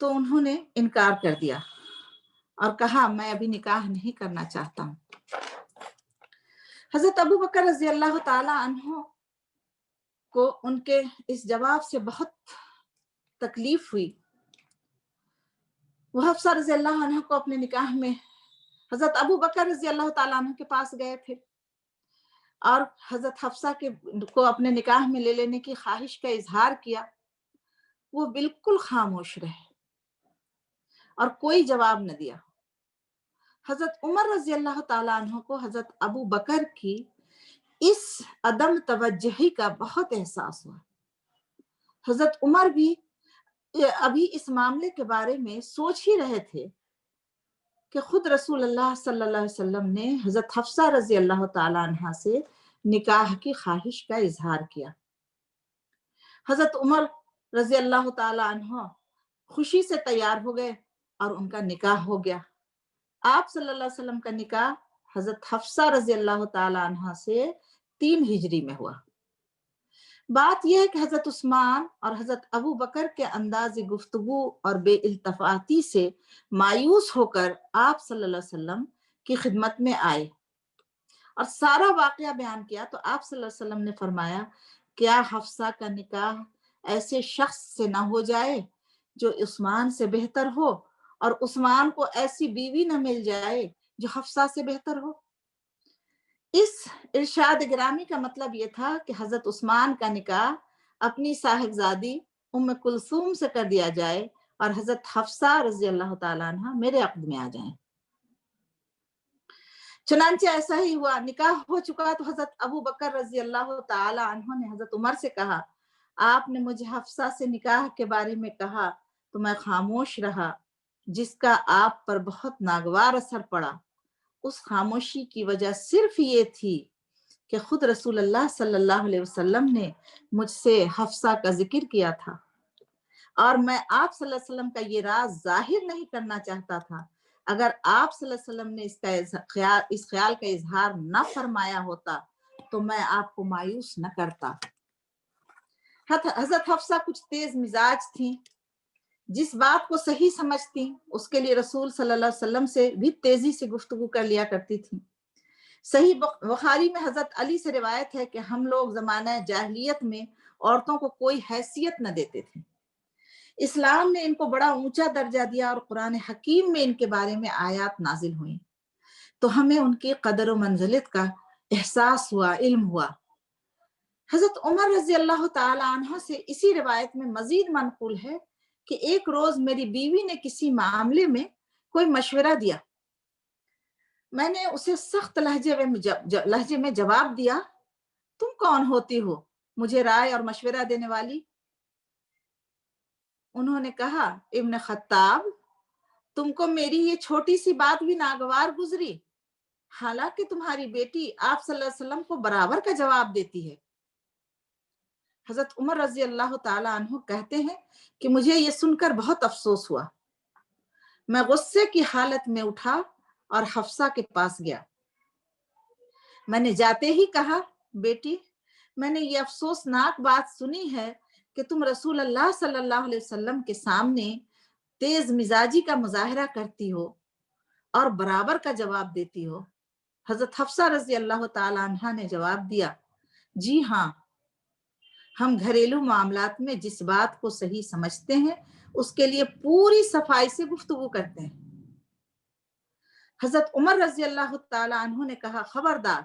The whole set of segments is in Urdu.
تو انہوں نے انکار کر دیا اور کہا میں ابھی نکاح نہیں کرنا چاہتا ہوں۔ حضرت ابو بکر رضی اللہ تعالی عنہ کو ان کے اس جواب سے بہت تکلیف ہوئی۔ وہ حفصہ رضی اللہ عنہ کو اپنے نکاح میں حضرت ابو بکر رضی اللہ تعالیٰ عنہ کے پاس گئے تھے اور حضرت حفصہ کو اپنے نکاح میں لے لینے کی خواہش کا اظہار کیا۔ وہ بالکل خاموش رہے اور کوئی جواب نہ دیا۔ حضرت عمر رضی اللہ تعالیٰ عنہ کو حضرت ابو بکر کی اس عدم توجہی کا بہت احساس ہوا۔ حضرت عمر بھی ابھی اس معاملے کے بارے میں سوچ ہی رہے تھے کہ خود رسول اللہ صلی اللہ علیہ وسلم نے حضرت حفصہ رضی اللہ تعالیٰ عنہ سے نکاح کی خواہش کا اظہار کیا۔ حضرت عمر رضی اللہ تعالیٰ عنہ خوشی سے تیار ہو گئے اور ان کا نکاح ہو گیا۔ آپ صلی اللہ علیہ وسلم کا نکاح حضرت حفصہ رضی اللہ تعالیٰ عنہ سے 3 ہجری میں ہوا۔ بات یہ ہے کہ حضرت عثمان اور حضرت ابو بکر کے انداز گفتگو اور بے التفاتی سے مایوس ہو کر آپ صلی اللہ علیہ وسلم کی خدمت میں آئے اور سارا واقعہ بیان کیا۔ تو آپ صلی اللہ علیہ وسلم نے فرمایا کیا حفصہ کا نکاح ایسے شخص سے نہ ہو جائے جو عثمان سے بہتر ہو اور عثمان کو ایسی بیوی نہ مل جائے جو حفصہ سے بہتر ہو۔ اس ارشاد گرامی کا مطلب یہ تھا کہ حضرت عثمان کا نکاح اپنی صاحبزادی ام کلثوم سے کر دیا جائے اور حضرت حفصہ رضی اللہ تعالیٰ عنہ میرے عقد میں آ جائیں۔ چنانچہ ایسا ہی ہوا، نکاح ہو چکا تو حضرت ابو بکر رضی اللہ تعالیٰ عنہ نے حضرت عمر سے کہا آپ نے مجھے حفصہ سے نکاح کے بارے میں کہا تو میں خاموش رہا، جس کا آپ پر بہت ناگوار اثر پڑا۔ اس خاموشی کی وجہ صرف یہ تھی کہ خود رسول اللہ صلی اللہ علیہ وسلم نے مجھ سے حفصہ کا ذکر کیا تھا اور میں آپ صلی اللہ علیہ وسلم کا یہ راز ظاہر نہیں کرنا چاہتا تھا۔ اگر آپ صلی اللہ علیہ وسلم نے اس خیال کا اظہار نہ فرمایا ہوتا تو میں آپ کو مایوس نہ کرتا۔ حضرت حفصہ کچھ تیز مزاج تھیں، جس بات کو صحیح سمجھتی اس کے لیے رسول صلی اللہ علیہ وسلم سے بھی تیزی سے گفتگو کر لیا کرتی تھی۔ صحیح بخاری میں حضرت علی سے روایت ہے کہ ہم لوگ زمانہ جاہلیت میں عورتوں کو کوئی حیثیت نہ دیتے تھے۔ اسلام نے ان کو بڑا اونچا درجہ دیا اور قرآن حکیم میں ان کے بارے میں آیات نازل ہوئیں تو ہمیں ان کی قدر و منزلت کا احساس ہوا، علم ہوا۔ حضرت عمر رضی اللہ تعالی عنہ سے اسی روایت میں مزید منقول ہے کہ ایک روز میری بیوی نے کسی معاملے میں کوئی مشورہ دیا، میں نے اسے سخت لہجے میں جواب دیا تم کون ہوتی ہو مجھے رائے اور مشورہ دینے والی؟ انہوں نے کہا ابن خطاب تم کو میری یہ چھوٹی سی بات بھی ناگوار گزری، حالانکہ تمہاری بیٹی آپ صلی اللہ علیہ وسلم کو برابر کا جواب دیتی ہے۔ حضرت عمر رضی اللہ تعالی عنہ کہتے ہیں کہ مجھے یہ سن کر بہت افسوس ہوا، میں غصے کی حالت میں اٹھا اور حفصہ کے پاس گیا۔ میں نے جاتے ہی کہا بیٹی میں نے یہ افسوسناک بات سنی ہے کہ تم رسول اللہ صلی اللہ علیہ وسلم کے سامنے تیز مزاجی کا مظاہرہ کرتی ہو اور برابر کا جواب دیتی ہو۔ حضرت حفصہ رضی اللہ تعالی عنہ نے جواب دیا جی ہاں، ہم گھریلو معاملات میں جس بات کو صحیح سمجھتے ہیں اس کے لیے پوری صفائی سے گفتگو کرتے ہیں۔ حضرت عمر رضی اللہ تعالی عنہ نے کہا خبردار،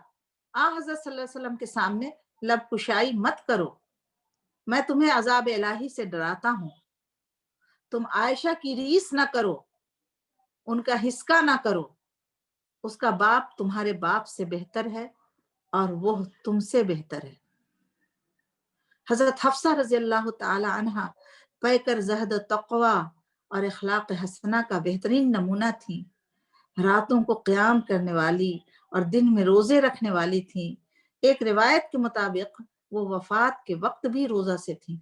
حضرت صلی اللہ علیہ وسلم کے سامنے لب کشائی مت کرو، میں تمہیں عذاب الہی سے ڈراتا ہوں۔ تم عائشہ کی ریس نہ کرو، ان کا حسکا نہ کرو، اس کا باپ تمہارے باپ سے بہتر ہے اور وہ تم سے بہتر ہے۔ حضرت حفصہ رضی اللہ تعالی عنہ پیکر زہد و تقوی اور اخلاق حسنہ کا بہترین نمونہ تھیں، راتوں کو قیام کرنے والی اور دن میں روزے رکھنے والی تھیں۔ ایک روایت کے مطابق وہ وفات کے وقت بھی روزہ سے تھیں۔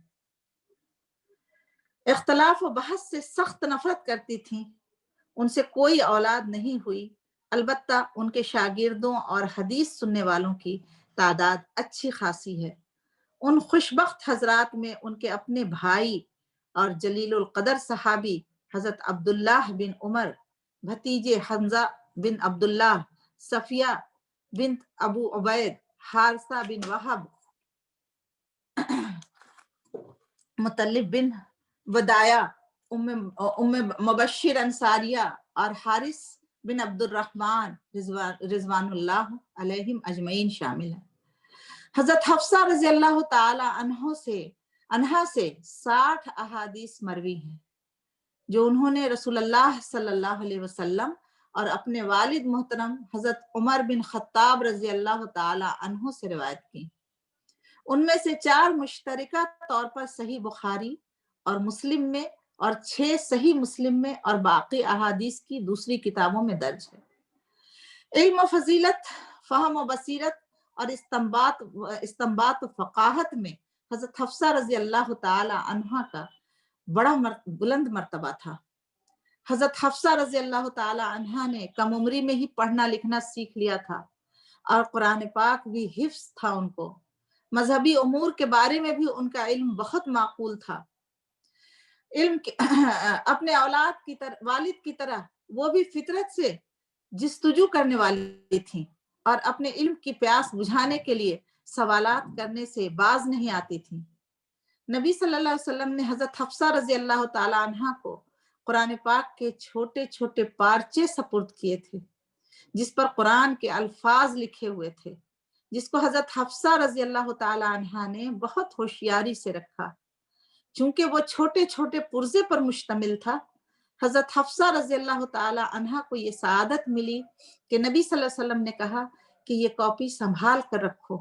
اختلاف و بحث سے سخت نفرت کرتی تھیں، ان سے کوئی اولاد نہیں ہوئی، البتہ ان کے شاگردوں اور حدیث سننے والوں کی تعداد اچھی خاصی ہے۔ ان خوشبخت حضرات میں ان کے اپنے بھائی اور جلیل القدر صحابی حضرت عبداللہ بن عمر، بھتیجے حمزہ بن عبداللہ، صفیہ بنت ابو عبید، حارثہ بن وہب، مطلب بن ودایا، ام مبشر انصاریہ اور حارث بن عبد الرحمن رضوان اللہ علیہم اجمعین شامل ہیں۔ حضرت حفصہ رضی اللہ تعالی عنہا سے 60 احادیث مروی ہیں جو انہوں نے رسول اللہ صلی اللہ علیہ وسلم اور اپنے والد محترم حضرت عمر بن خطاب رضی اللہ تعالی عنہ سے روایت کی۔ ان میں سے 4 مشترکہ طور پر صحیح بخاری اور مسلم میں اور 6 صحیح مسلم میں اور باقی احادیث کی دوسری کتابوں میں درج ہے۔ علم و فضیلت، فہم و بصیرت اور استنباط و فقاہت میں حضرت حفصہ رضی اللہ تعالی عنہا کا بڑا بلند مرتبہ تھا۔ حضرت حفصہ رضی اللہ تعالی عنہا نے کم عمری میں ہی پڑھنا لکھنا سیکھ لیا تھا اور قرآن پاک بھی حفظ تھا ان کو۔ مذہبی امور کے بارے میں بھی ان کا علم بہت معقول تھا۔ علم اپنے والد کی طرح وہ بھی فطرت سے جستجو کرنے والی تھیں اور اپنے علم کی پیاس بجھانے کے لیے سوالات کرنے سے باز نہیں آتی تھیں۔ نبی صلی اللہ علیہ وسلم نے حضرت حفصہ رضی اللہ تعالی عنہا کو قرآن پاک کے چھوٹے چھوٹے پارچے سپرد کیے تھے جس پر قرآن کے الفاظ لکھے ہوئے تھے، جس کو حضرت حفصہ رضی اللہ تعالی عنہا نے بہت ہوشیاری سے رکھا۔ چونکہ وہ چھوٹے چھوٹے پرزے پر مشتمل تھا، حضرت حفصہ رضی اللہ تعالی عنہا کو یہ سعادت ملی کہ نبی صلی اللہ علیہ وسلم نے کہا کہ یہ کاپی سنبھال کر رکھو۔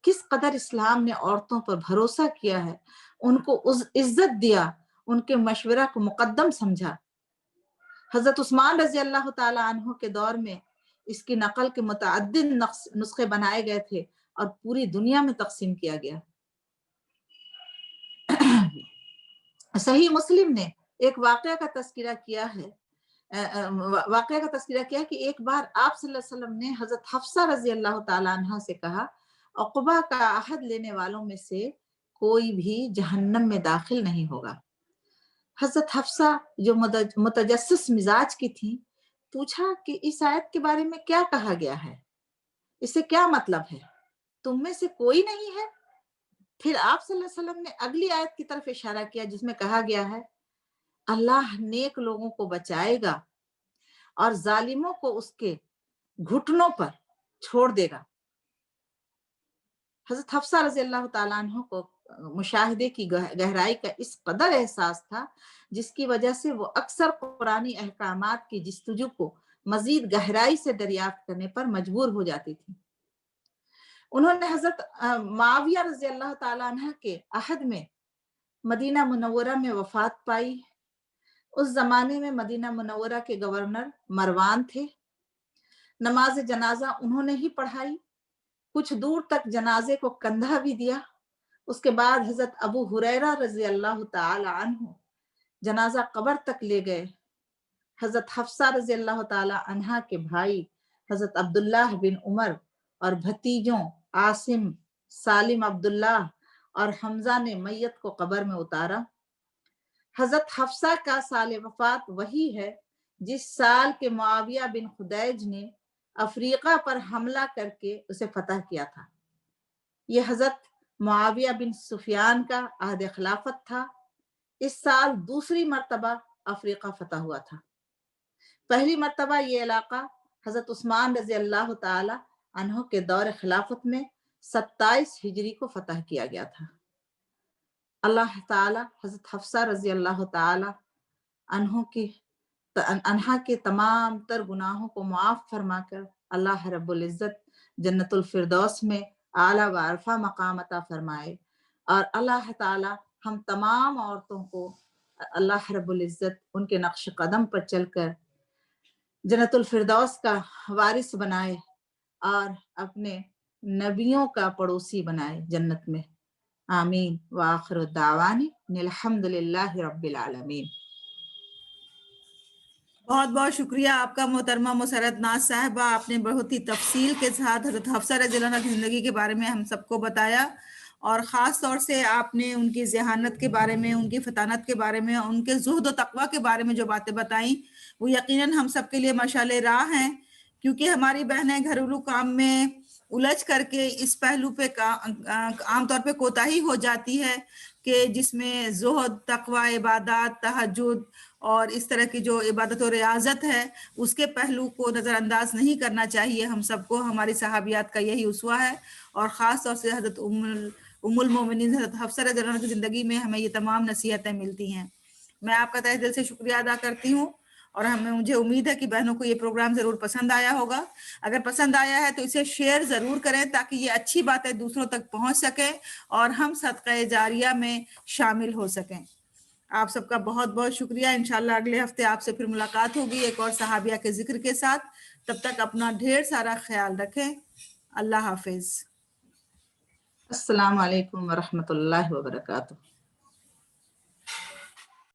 کس قدر اسلام نے عورتوں پر بھروسہ کیا ہے، ان کو عزت دیا، ان کے مشورہ کو مقدم سمجھا۔ حضرت عثمان رضی اللہ تعالی عنہ کے دور میں اس کی نقل کے متعدد نسخے بنائے گئے تھے اور پوری دنیا میں تقسیم کیا گیا۔ صحیح مسلم نے ایک واقعہ کا تذکرہ کیا ہے کہ ایک بار آپ صلی اللہ علیہ وسلم نے حضرت حفصہ رضی اللہ تعالی عنہ سے کہا، عقبہ کا عہد لینے والوں میں سے کوئی بھی جہنم میں داخل نہیں ہوگا۔ حضرت حفصہ جو متجسس مزاج کی تھی پوچھا کہ اس آیت کے بارے میں کیا کہا گیا ہے، اسے کیا مطلب ہے، تم میں سے کوئی نہیں ہے؟ پھر آپ صلی اللہ علیہ وسلم نے اگلی آیت کی طرف اشارہ کیا جس میں کہا گیا ہے، اللہ نیک لوگوں کو بچائے گا اور ظالموں کو اس کے گھٹنوں پر چھوڑ دے گا۔ حضرت حفصہ رضی اللہ تعالیٰ عنہ کو مشاہدے کی گہرائی کا اس قدر احساس تھا جس کی وجہ سے وہ اکثر قرآنی احکامات کی جستجو کو مزید گہرائی سے دریافت کرنے پر مجبور ہو جاتی تھی۔ انہوں نے حضرت معاویہ رضی اللہ تعالیٰ عنہ کے عہد میں مدینہ منورہ میں وفات پائی۔ اس زمانے میں مدینہ منورہ کے گورنر مروان تھے۔ نماز جنازہ انہوں نے ہی پڑھائی، کچھ دور تک جنازے کو کندھا بھی دیا۔ اس کے بعد حضرت ابو ہریرہ رضی اللہ تعالی عنہ جنازہ قبر تک لے گئے۔ حضرت حفصہ رضی اللہ تعالی عنہ کے بھائی حضرت عبداللہ بن عمر اور بھتیجوں عاصم، سالم عبداللہ اور حمزہ نے میت کو قبر میں اتارا۔ حضرت حفصہ کا سال وفات وہی ہے جس سال کے معاویہ بن خدیج نے افریقہ پر حملہ کر کے اسے فتح کیا تھا۔ یہ حضرت معاویہ بن سفیان کا عہد خلافت تھا۔ اس سال دوسری مرتبہ افریقہ فتح ہوا تھا۔ پہلی مرتبہ یہ علاقہ حضرت عثمان رضی اللہ تعالی عنہ کے دور خلافت میں 27 ہجری کو فتح کیا گیا تھا۔ اللہ تعالی حضرت حفصہ رضی اللہ تعالی عنہ کے تمام تر گناہوں کو معاف فرما کر اللہ رب العزت جنت الفردوس میں اعلیٰ و عرفہ مقام عطا فرمائے، اور اللہ تعالی ہم تمام عورتوں کو اللہ رب العزت ان کے نقش قدم پر چل کر جنت الفردوس کا وارث بنائے اور اپنے نبیوں کا پڑوسی بنائے جنت میں۔ آمین وآخر الدعوانی الحمد للہ رب العالمین۔ بہت بہت شکریہ آپ کا محترمہ مسرت ناز صاحبہ، آپ نے بہت ہی تفصیل کے ساتھ حضرت حفصہ رضی اللہ عنہ کی زندگی کے بارے میں ہم سب کو بتایا اور خاص طور سے آپ نے ان کی ذہانت کے بارے میں، ان کی فطانت کے بارے میں، ان کے زہد و تقوی کے بارے میں جو باتیں بتائیں وہ یقیناً ہم سب کے لیے مشعل راہ ہیں، کیونکہ ہماری بہنیں گھریلو کام میں الجھ کر کے اس پہلو پہ عام طور پہ کوتاہی ہو جاتی ہے کہ جس میں زہد، تقوی، عبادات، تہجد اور اس طرح کی جو عبادت و ریاضت ہے اس کے پہلو کو نظر انداز نہیں کرنا چاہیے ہم سب کو۔ ہماری صحابیات کا یہی اسوہ ہے، اور خاص طور سے حضرت ام المومنین حضرت حفصہ رضی اللہ عنہا کی زندگی میں ہمیں یہ تمام نصیحتیں ملتی ہیں۔ میں آپ کا تہہ دل سے شکریہ ادا کرتی ہوں، اور مجھے امید ہے کہ بہنوں کو یہ پروگرام ضرور پسند آیا ہوگا۔ اگر پسند آیا ہے تو اسے شیئر ضرور کریں تاکہ یہ اچھی باتیں دوسروں تک پہنچ سکیں اور ہم صدقہ جاریہ میں شامل ہو سکیں۔ آپ سب کا بہت بہت شکریہ۔ انشاءاللہ اگلے ہفتے آپ سے پھر ملاقات ہوگی ایک اور صحابیہ کے ذکر کے ساتھ۔ تب تک اپنا ڈھیر سارا خیال رکھیں۔ اللہ حافظ۔ السلام علیکم ورحمۃ اللہ وبرکاتہ۔